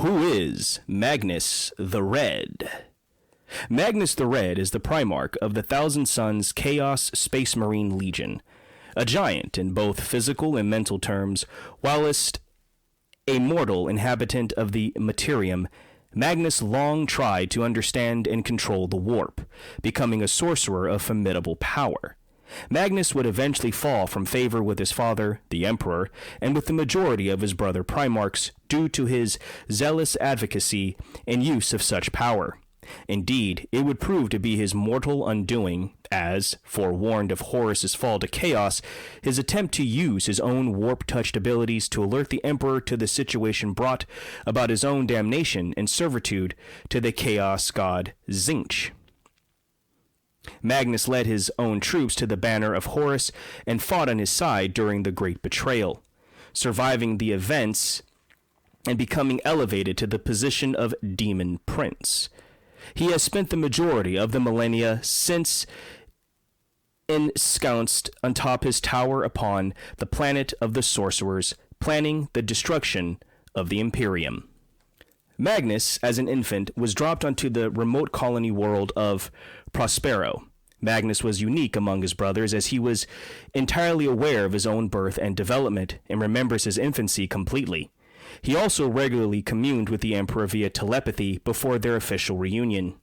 Who is Magnus the Red? Magnus the Red is the Primarch of the Thousand Suns Chaos Space Marine Legion, a giant in both physical and mental terms. Whilst a mortal inhabitant of the Materium, Magnus long tried to understand and control the warp, becoming a sorcerer of formidable power. Magnus would eventually fall from favor with his father, the Emperor, and with the majority of his brother Primarchs due to his zealous advocacy and use of such power. Indeed, it would prove to be his mortal undoing, as, forewarned of Horus's fall to chaos, his attempt to use his own warp-touched abilities to alert the Emperor to the situation brought about his own damnation and servitude to the chaos god Tzeentch. Magnus led his own troops to the banner of Horus and fought on his side during the Great Betrayal, surviving the events and becoming elevated to the position of Demon Prince. He has spent the majority of the millennia since ensconced atop his tower upon the planet of the sorcerers, planning the destruction of the Imperium. Magnus, as an infant, was dropped onto the remote colony world of Prospero. Magnus was unique among his brothers as he was entirely aware of his own birth and development and remembers his infancy completely. He also regularly communed with the Emperor via telepathy before their official reunion.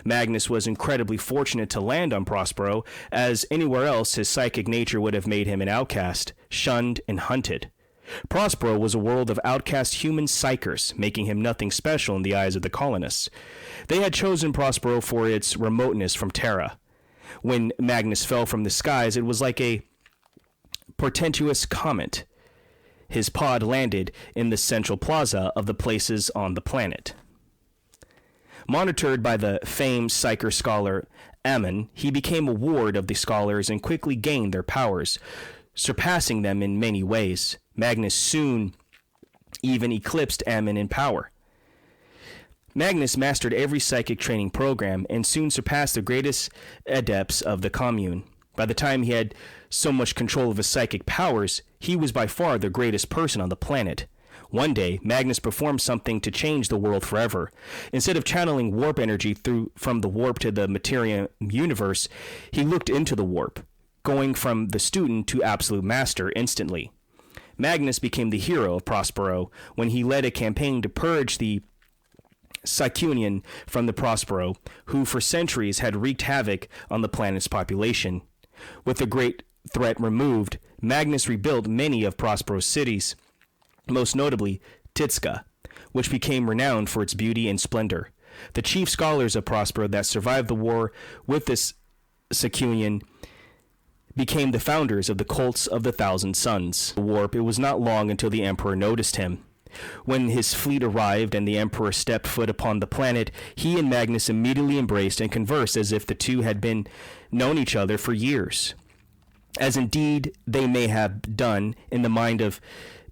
Magnus was incredibly fortunate to land on Prospero, as anywhere else his psychic nature would have made him an outcast, shunned and hunted. Prospero was a world of outcast human psychers, making him nothing special in the eyes of the colonists. They had chosen Prospero for its remoteness from Terra. When Magnus fell from the skies, it was like a portentous comet. His pod landed in the central plaza of the places on the planet. Monitored by the famed psyker scholar Ammon, he became a ward of the scholars and quickly gained their powers, surpassing them in many ways. Magnus soon even eclipsed Ammon in power. Magnus mastered every psychic training program and soon surpassed the greatest adepts of the commune. By the time he had so much control of his psychic powers, he was by far the greatest person on the planet. One day, Magnus performed something to change the world forever. Instead of channeling warp energy from the warp to the Materium universe, he looked into the warp, going from the student to absolute master instantly. Magnus became the hero of Prospero when he led a campaign to purge the Psychunian from the Prospero, who for centuries had wreaked havoc on the planet's population. With the great threat removed, Magnus rebuilt many of Prospero's cities, most notably Titska, which became renowned for its beauty and splendor. The chief scholars of Prospero that survived the war with this Psychunian became the founders of the cults of the Thousand Suns. The warp, it was not long until the Emperor noticed him. When his fleet arrived and the Emperor stepped foot upon the planet, he and Magnus immediately embraced and conversed as if the two had been known each other for years. As indeed they may have done in the mind of,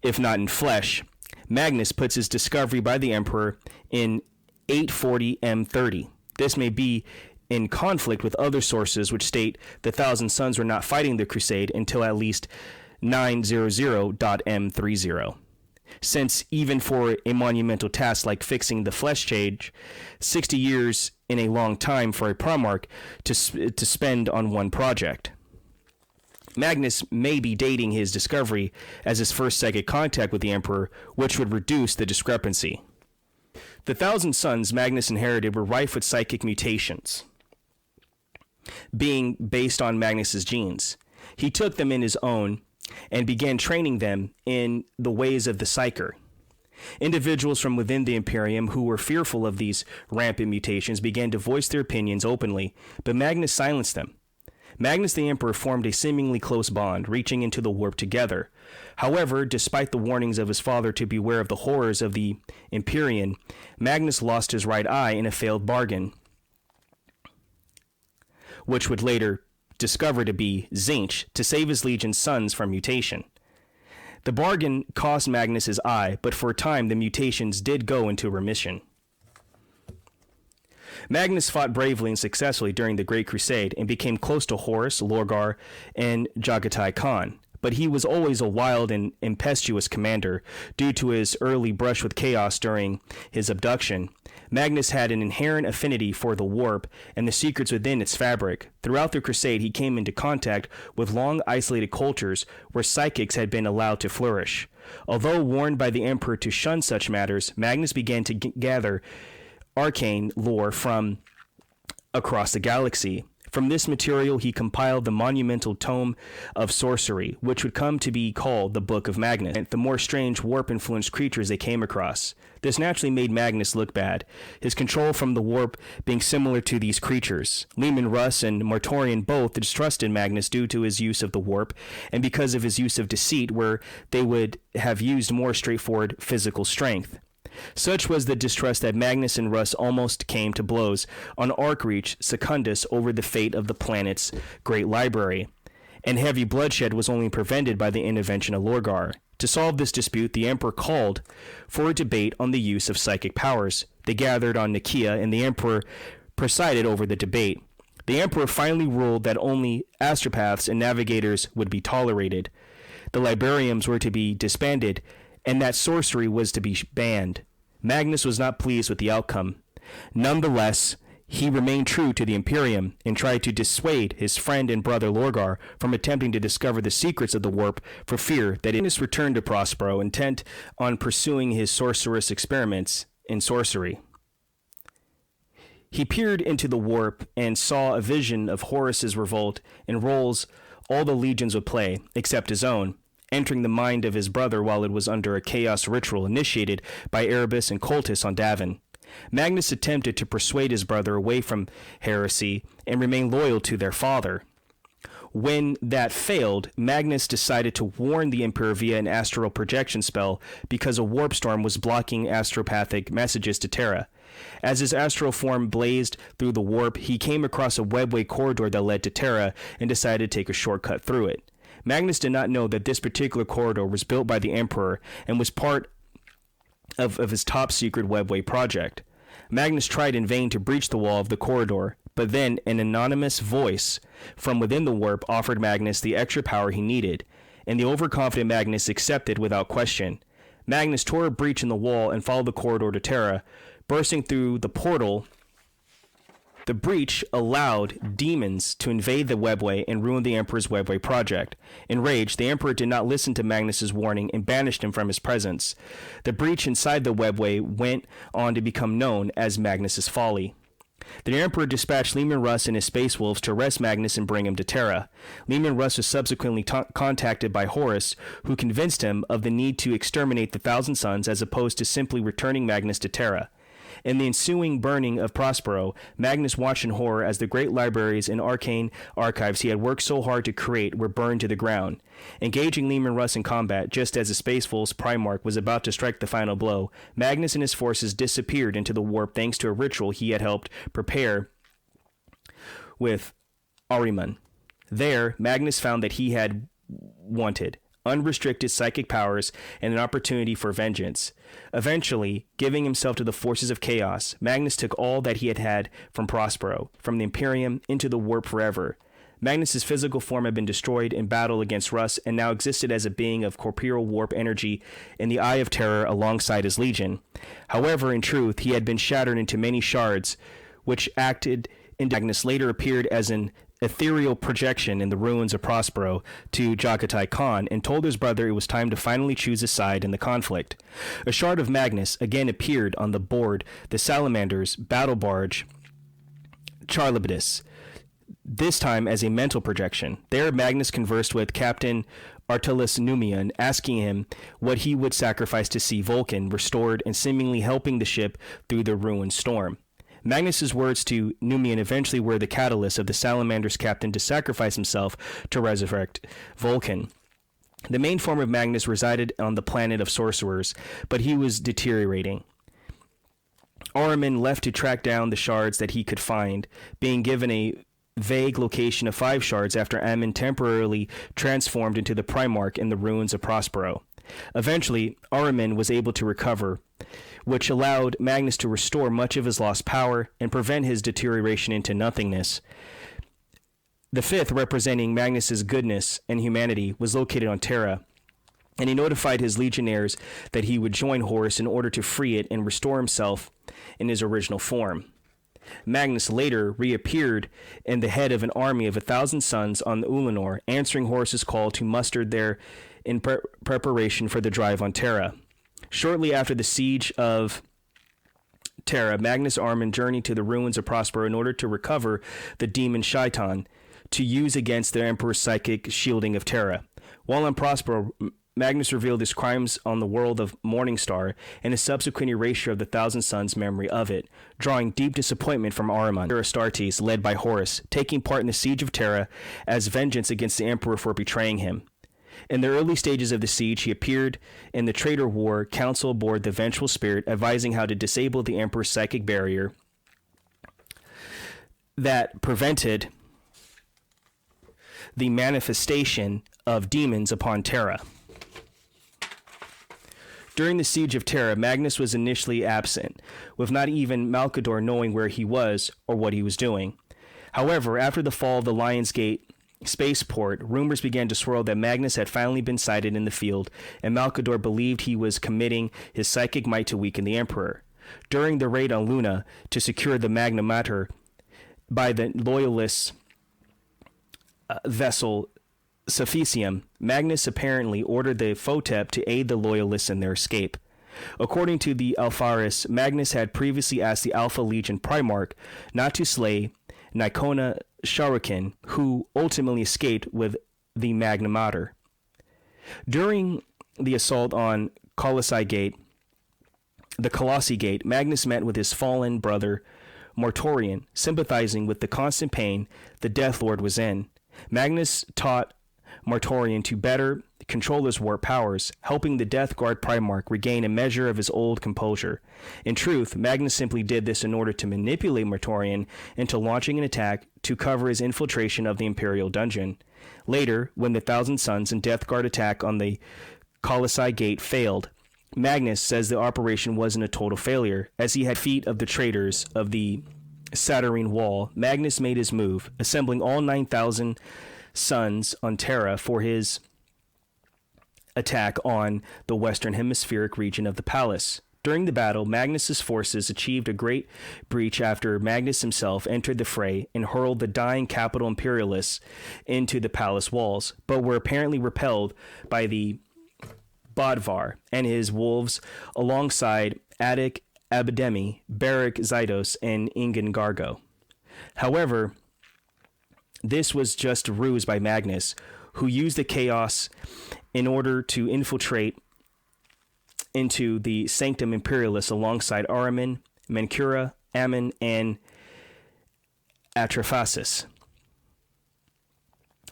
if not in flesh. Magnus puts his discovery by the Emperor in 840 M30. This may be in conflict with other sources which state the Thousand Suns were not fighting the Crusade until at least 900.M30. Since even for a monumental task like fixing the flesh change, 60 years in a long time for a Primarch to spend on one project. Magnus may be dating his discovery as his first psychic contact with the Emperor, which would reduce the discrepancy. The Thousand Suns Magnus inherited were rife with psychic mutations, being based on Magnus's genes. He took them in his own and began training them in the ways of the psyker. Individuals from within the Imperium who were fearful of these rampant mutations began to voice their opinions openly, but Magnus silenced them. Magnus the Emperor formed a seemingly close bond, reaching into the warp together. However, despite the warnings of his father to beware of the horrors of the Empyrean, Magnus lost his right eye in a failed bargain, which would later discover to be Tzeentch to save his legion's sons from mutation. The bargain cost Magnus his eye, but for a time the mutations did go into remission. Magnus fought bravely and successfully during the Great Crusade and became close to Horus, Lorgar, and Jagatai Khan. but he was always a wild and impetuous commander due to his early brush with chaos during his abduction. Magnus had an inherent affinity for the warp and the secrets within its fabric. Throughout the crusade, he came into contact with long isolated cultures where psychics had been allowed to flourish. Although warned by the Emperor to shun such matters, Magnus began to gather arcane lore from across the galaxy. From this material, he compiled the monumental tome of sorcery, which would come to be called the Book of Magnus, and the more strange warp-influenced creatures they came across. This naturally made Magnus look bad, his control from the warp being similar to these creatures. Leman Russ and Mortorian both distrusted Magnus due to his use of the warp, and because of his use of deceit, where they would have used more straightforward physical strength. Such was the distrust that Magnus and Russ almost came to blows on Archreach Secundus over the fate of the planet's great library, and heavy bloodshed was only prevented by the intervention of Lorgar. To solve this dispute, the Emperor called for a debate on the use of psychic powers. They gathered on Nicaea, and the Emperor presided over the debate. The Emperor finally ruled that only astropaths and navigators would be tolerated. The librarians were to be disbanded, and that sorcery was to be banned. Magnus was not pleased with the outcome. Nonetheless, he remained true to the Imperium and tried to dissuade his friend and brother Lorgar from attempting to discover the secrets of the warp for fear that Magnus returned to Prospero, intent on pursuing his sorcerous experiments in sorcery. He peered into the warp and saw a vision of Horus's revolt and roles all the legions would play, except his own, entering the mind of his brother while it was under a chaos ritual initiated by Erebus and Cultus on Davin. Magnus attempted to persuade his brother away from heresy and remain loyal to their father. When that failed, Magnus decided to warn the Emperor via an astral projection spell because a warp storm was blocking astropathic messages to Terra. As his astral form blazed through the warp, he came across a webway corridor that led to Terra and decided to take a shortcut through it. Magnus did not know that this particular corridor was built by the Emperor and was part of his top-secret webway project. Magnus tried in vain to breach the wall of the corridor, but then an anonymous voice from within the warp offered Magnus the extra power he needed, and the overconfident Magnus accepted without question. Magnus tore a breach in the wall and followed the corridor to Terra. Bursting through the portal, the breach allowed demons to invade the webway and ruin the Emperor's webway project. Enraged, the Emperor did not listen to Magnus's warning and banished him from his presence. The breach inside the webway went on to become known as Magnus's Folly. The Emperor dispatched Leman Russ and his Space Wolves to arrest Magnus and bring him to Terra. Leman Russ was subsequently contacted by Horus, who convinced him of the need to exterminate the Thousand Sons as opposed to simply returning Magnus to Terra. In the ensuing burning of Prospero, Magnus watched in horror as the great libraries and arcane archives he had worked so hard to create were burned to the ground. Engaging Leman Russ in combat, just as the Space Wolf's Primarch was about to strike the final blow, Magnus and his forces disappeared into the warp thanks to a ritual he had helped prepare with Ahriman. There, Magnus found that he had wanted unrestricted psychic powers and an opportunity for vengeance. Eventually, giving himself to the forces of chaos, Magnus took all that he had had from Prospero, from the Imperium, into the warp forever. Magnus's physical form had been destroyed in battle against Russ and now existed as a being of corporeal warp energy in the Eye of Terror alongside his legion. However, in truth, he had been shattered into many shards, which acted in Magnus later appeared as an ethereal projection in the ruins of Prospero to Jagatai Khan and told his brother it was time to finally choose a side in the conflict. A shard of Magnus again appeared on the board the Salamander's battle barge Charlibdis, this time as a mental projection. There Magnus conversed with Captain Artillus Numian, asking him what he would sacrifice to see Vulcan restored and seemingly helping the ship through the ruined storm. Magnus's words to Numian eventually were the catalyst of the Salamander's captain to sacrifice himself to resurrect Vulcan. The main form of Magnus resided on the planet of sorcerers, but he was deteriorating. Ahriman left to track down the shards that he could find, being given a vague location of 5 shards after Ammon temporarily transformed into the Primarch in the ruins of Prospero. Eventually, Ahriman was able to recover, which allowed Magnus to restore much of his lost power and prevent his deterioration into nothingness. The fifth, representing Magnus's goodness and humanity, was located on Terra, and he notified his legionnaires that he would join Horus in order to free it and restore himself in his original form. Magnus later reappeared in the head of an army of 1,000 sons on the Ulanor, answering Horus's call to muster there in preparation for the drive on Terra. Shortly after the siege of Terra, Magnus Armin journeyed to the ruins of Prospero in order to recover the demon Shaitan to use against the Emperor's psychic shielding of Terra. While on Prospero, Magnus revealed his crimes on the world of Morningstar and a subsequent erasure of the Thousand Sons' memory of it, drawing deep disappointment from Ahriman, Astartes, led by Horus, taking part in the siege of Terra as vengeance against the Emperor for betraying him. In the early stages of the siege, he appeared in the Traitor War Council aboard the Vengeful Spirit, advising how to disable the Emperor's psychic barrier that prevented the manifestation of demons upon Terra. During the siege of Terra, Magnus was initially absent, with not even Malcador knowing where he was or what he was doing. However, after the fall of the Lion's Gate spaceport, rumors began to swirl that Magnus had finally been sighted in the field, and Malcador believed he was committing his psychic might to weaken the Emperor. During the raid on Luna to secure the Magna Mater by the Loyalists' vessel Sufficium, Magnus apparently ordered the Photep to aid the Loyalists in their escape. According to the Alpharis, Magnus had previously asked the Alpha Legion Primarch not to slay Nicona Sharukin, who ultimately escaped with the Magna Mater. During the assault on the Colossi Gate, Magnus met with his fallen brother Mortorian, sympathizing with the constant pain the Death Lord was in. Magnus taught Mortorian to better control his warp powers, helping the Death Guard Primarch regain a measure of his old composure. In truth, Magnus simply did this in order to manipulate Mortorian into launching an attack to cover his infiltration of the Imperial dungeon. Later, when the Thousand Sons and Death Guard attack on the Colossi Gate failed, Magnus says the operation wasn't a total failure, as he had feet of the traitors of the Saturnine Wall. Magnus made his move, assembling all 9,000 sons on Terra for his attack on the western hemispheric region of the palace. During the battle, Magnus's forces achieved a great breach after Magnus himself entered the fray and hurled the dying capital imperialists into the palace walls, but were apparently repelled by the Bodvar and his wolves alongside Attic Abademi, Barak Zydos, and Ingen Gargo. However, this was just a ruse by Magnus, who used the chaos in order to infiltrate into the Sanctum Imperialis alongside Ahriman, Menkura, Ammon, and Atraphasis.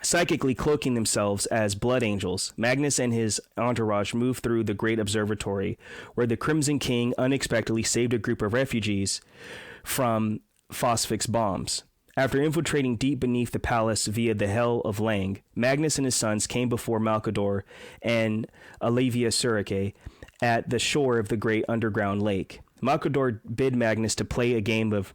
Psychically cloaking themselves as blood angels, Magnus and his entourage moved through the Great Observatory, where the Crimson King unexpectedly saved a group of refugees from Phosphix bombs. After infiltrating deep beneath the palace via the Hell of Lang, Magnus and his sons came before Malcador and Alevia Surike at the shore of the great underground lake. Malcador bid Magnus to play a game of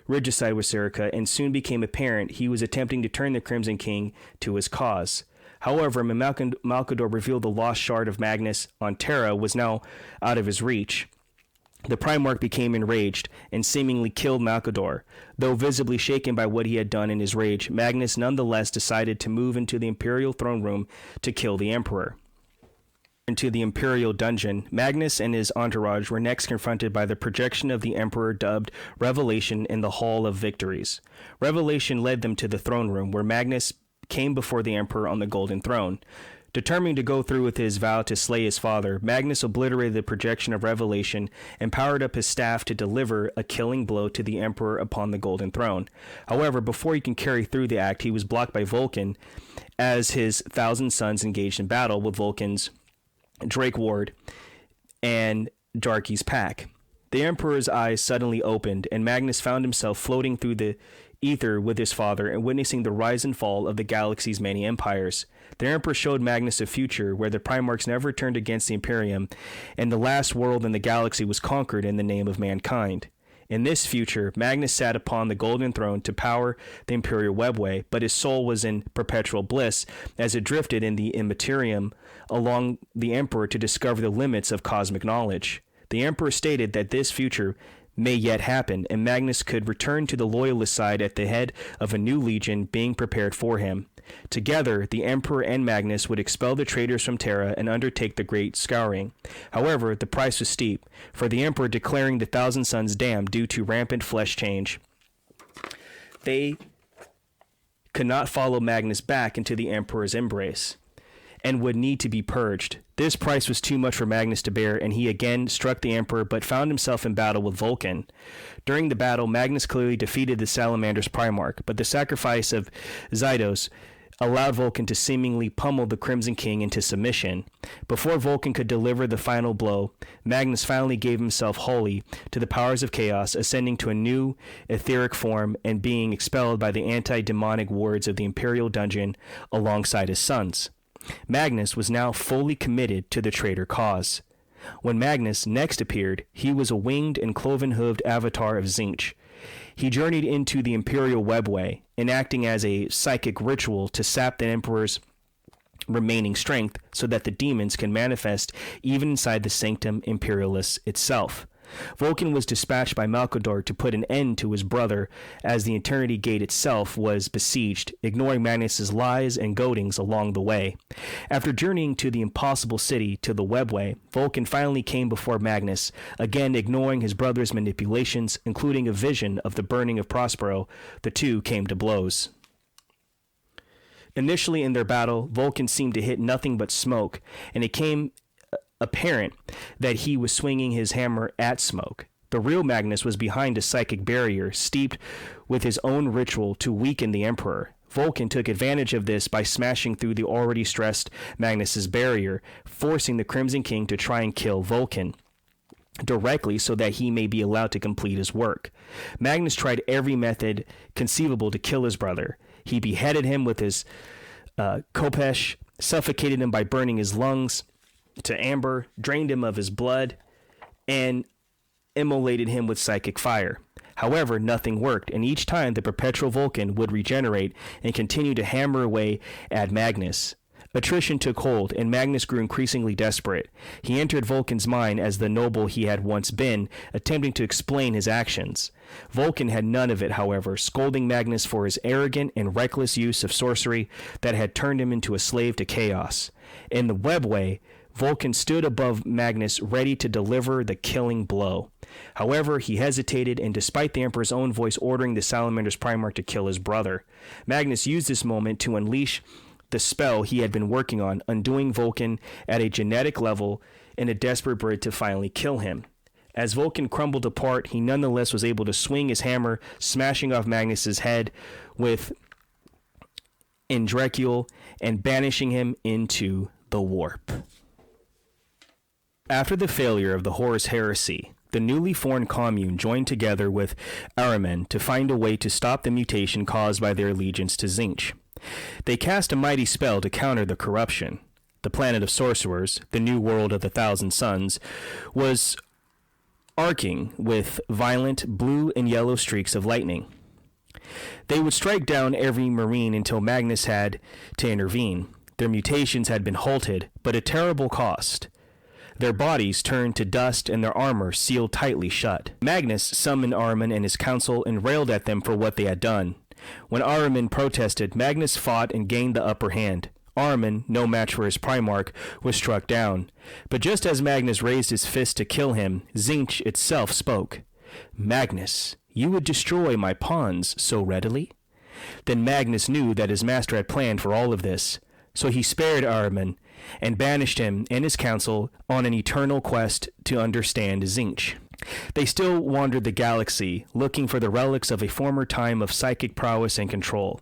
regicide with Surike, and soon became apparent he was attempting to turn the Crimson King to his cause. However, when Malcador revealed the lost shard of Magnus on Terra was now out of his reach, the Primarch became enraged and seemingly killed Malcador. Though visibly shaken by what he had done in his rage, Magnus nonetheless decided to move into the Imperial throne room to kill the Emperor. Into the Imperial dungeon, Magnus and his entourage were next confronted by the projection of the Emperor dubbed Revelation in the Hall of Victories. Revelation led them to the throne room, where Magnus came before the Emperor on the golden throne. Determined to go through with his vow to slay his father, Magnus obliterated the projection of Revelation and powered up his staff to deliver a killing blow to the Emperor upon the golden throne. However, before he can carry through the act, he was blocked by Vulcan as his 1,000 sons engaged in battle with Vulcan's Drake Ward and Darky's pack. The Emperor's eyes suddenly opened, and Magnus found himself floating through the ether with his father and witnessing the rise and fall of the galaxy's many empires. The Emperor showed Magnus a future where the Primarchs never turned against the Imperium, and the last world in the galaxy was conquered in the name of mankind. In this future, Magnus sat upon the golden throne to power the imperial webway, but his soul was in perpetual bliss as it drifted in the immaterium along the emperor to discover the limits of cosmic knowledge. The emperor stated that this future may yet happen, and Magnus could return to the loyalist side at the head of a new legion being prepared for him. Together, the Emperor and Magnus would expel the traitors from Terra and undertake the Great Scouring. However, the price was steep, for the Emperor declaring the Thousand Sons damned due to rampant flesh change. They could not follow Magnus back into the Emperor's embrace, and would need to be purged. This price was too much for Magnus to bear, and he again struck the Emperor, but found himself in battle with Vulcan. During the battle, Magnus clearly defeated the Salamander's Primarch, but the sacrifice of Zydos allowed Vulcan to seemingly pummel the Crimson King into submission. Before Vulcan could deliver the final blow, Magnus finally gave himself wholly to the powers of chaos, ascending to a new etheric form and being expelled by the anti-demonic wards of the Imperial Dungeon alongside his sons. Magnus was now fully committed to the traitor cause. When Magnus next appeared, he was a winged and cloven-hooved avatar of Tzeentch. He journeyed into the Imperial Webway, enacting as a psychic ritual to sap the Emperor's remaining strength so that the demons can manifest even inside the Sanctum Imperialis itself. Vulcan was dispatched by Malcador to put an end to his brother as the Eternity Gate itself was besieged, ignoring Magnus's lies and goadings along the way. After journeying to the impossible city to the Webway, Vulcan finally came before Magnus, again ignoring his brother's manipulations, including a vision of the burning of Prospero. The two came to blows. Initially in their battle, Vulcan seemed to hit nothing but smoke, and it came apparent that he was swinging his hammer at smoke. The real Magnus was behind a psychic barrier steeped with his own ritual to weaken the Emperor. Vulcan took advantage of this by smashing through the already stressed Magnus's barrier, forcing the Crimson King to try and kill Vulcan directly so that he may be allowed to complete his work. Magnus tried every method conceivable to kill his brother. He beheaded him with his khopesh, suffocated him by burning his lungs to amber, drained him of his blood, and immolated him with psychic fire. However, nothing worked, and each time the perpetual Vulcan would regenerate and continue to hammer away at Magnus. Attrition took hold, and Magnus grew increasingly desperate. He entered Vulcan's mind as the noble he had once been, attempting to explain his actions. Vulcan had none of it, however, scolding Magnus for his arrogant and reckless use of sorcery that had turned him into a slave to chaos. In the Webway, Vulcan stood above Magnus, ready to deliver the killing blow. However, he hesitated, and despite the Emperor's own voice ordering the Salamander's Primarch to kill his brother, Magnus used this moment to unleash the spell he had been working on, undoing Vulcan at a genetic level in a desperate bid to finally kill him. As Vulcan crumbled apart, he nonetheless was able to swing his hammer, smashing off Magnus's head with Indrecule and banishing him into the warp. After the failure of the Horus Heresy, the newly formed commune joined together with Ahriman to find a way to stop the mutation caused by their allegiance to Tzeentch. They cast a mighty spell to counter the corruption. The planet of sorcerers, the new world of the Thousand Suns, was arcing with violent blue and yellow streaks of lightning. They would strike down every marine until Magnus had to intervene. Their mutations had been halted, but at terrible cost. Their bodies turned to dust and their armor sealed tightly shut. Magnus summoned Ahriman and his council and railed at them for what they had done. When Ahriman protested, Magnus fought and gained the upper hand. Ahriman, no match for his Primarch, was struck down. But just as Magnus raised his fist to kill him, Tzeentch itself spoke. "Magnus, you would destroy my pawns so readily?" Then Magnus knew that his master had planned for all of this. So he spared Ahriman and banished him and his council on an eternal quest to understand Tzeentch. They still wandered the galaxy, looking for the relics of a former time of psychic prowess and control.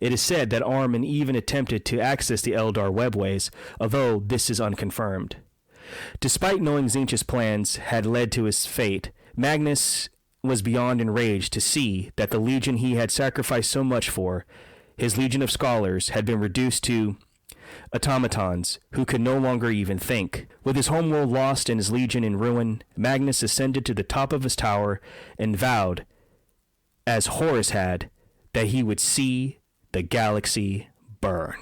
It is said that Ahriman even attempted to access the Eldar webways, although this is unconfirmed. Despite knowing Tzeentch's plans had led to his fate, Magnus was beyond enraged to see that the legion he had sacrificed so much for, his legion of scholars, had been reduced to automatons who could no longer even think. With his homeworld lost and his legion in ruin, Magnus ascended to the top of his tower and vowed, as Horus had, that he would see the galaxy burn.